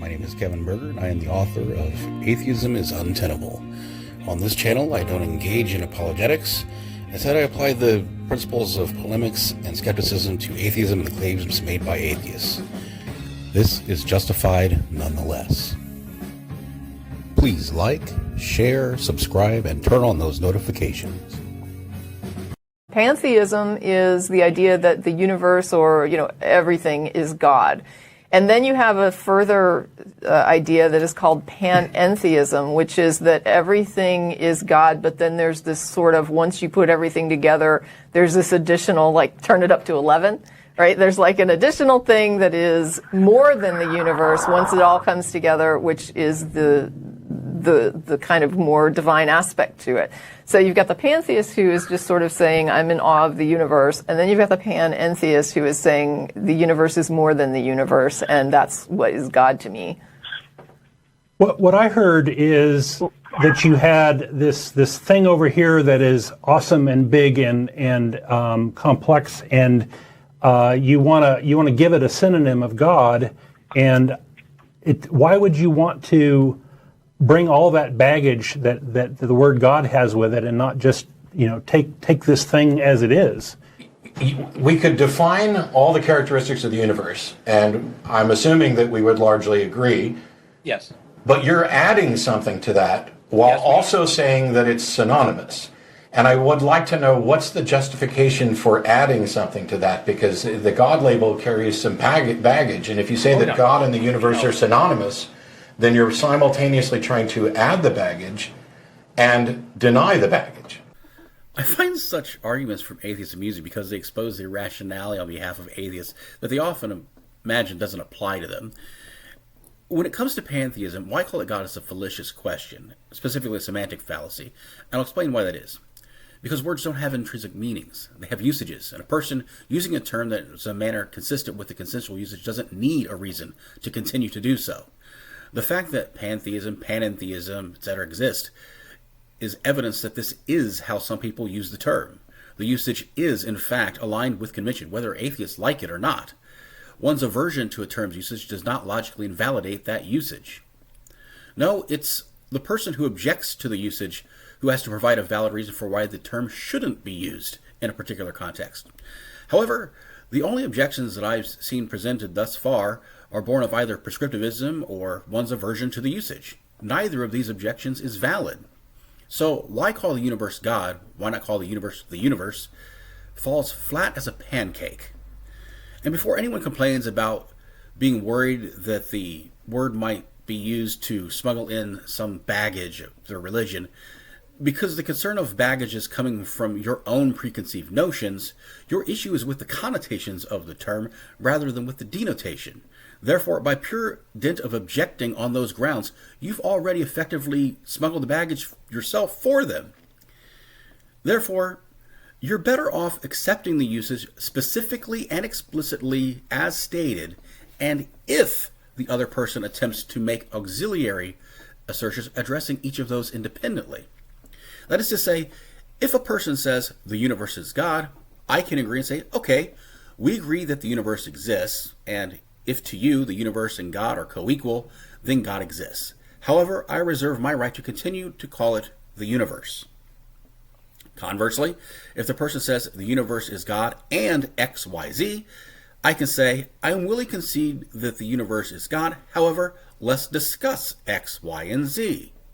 My name is Kevin Berger, and I am the author of Atheism is Untenable. On this channel, I don't engage in apologetics. Instead, I apply the principles of polemics and skepticism to atheism and the claims made by atheists. This is Justified Nonetheless. Please like, share, subscribe, and turn on those notifications. Pantheism is the idea that the universe or, everything is God. And then you have a further idea that is called pantheism, which is that everything is God, but then there's this sort of, once you put everything together, there's this additional, turn it up to 11, right? There's an additional thing that is more than the universe once it all comes together, which is the kind of more divine aspect to it. So you've got the pantheist who is just sort of saying, I'm in awe of the universe. And then you've got the pantheist who is saying the universe is more than the universe, and that's what is God to me. What I heard is that you had this thing over here that is awesome and big and complex, and you want to give it a synonym of God. And why would you want to bring all that baggage that the word God has with it, and not just take this thing as it is? We could define all the characteristics of the universe, and I'm assuming that we would largely agree. Yes. But you're adding something to that while also saying that it's synonymous. And I would like to know, what's the justification for adding something to that? Because the God label carries some baggage, and if you say that God and the universe are synonymous, then you're simultaneously trying to add the baggage and deny the baggage. I find such arguments from atheists amusing because they expose the irrationality on behalf of atheists that they often imagine doesn't apply to them. When it comes to pantheism, why call it God is a fallacious question, specifically a semantic fallacy, and I'll explain why that is. Because words don't have intrinsic meanings. They have usages, and a person using a term that is a manner consistent with the consensual usage doesn't need a reason to continue to do so. The fact that pantheism, panentheism, etc. exist is evidence that this is how some people use the term. The usage is, in fact, aligned with convention, whether atheists like it or not. One's aversion to a term's usage does not logically invalidate that usage. No, it's the person who objects to the usage who has to provide a valid reason for why the term shouldn't be used in a particular context. However, the only objections that I've seen presented thus far are born of either prescriptivism or one's aversion to the usage. Neither of these objections is valid. So why call the universe God, why not call the universe, falls flat as a pancake. And before anyone complains about being worried that the word might be used to smuggle in some baggage of their religion, because the concern of baggage is coming from your own preconceived notions, your issue is with the connotations of the term rather than with the denotation. Therefore, by pure dint of objecting on those grounds, you've already effectively smuggled the baggage yourself for them. Therefore, you're better off accepting the usage specifically and explicitly as stated, and if the other person attempts to make auxiliary assertions addressing each of those independently. That is to say, if a person says the universe is God, I can agree and say, okay, we agree that the universe exists, and if to you the universe and God are co-equal, then God exists. However, I reserve my right to continue to call it the universe. Conversely, if the person says the universe is God and XYZ, I can say, I am willing to concede that the universe is God, however, let's discuss X, Y, and Z.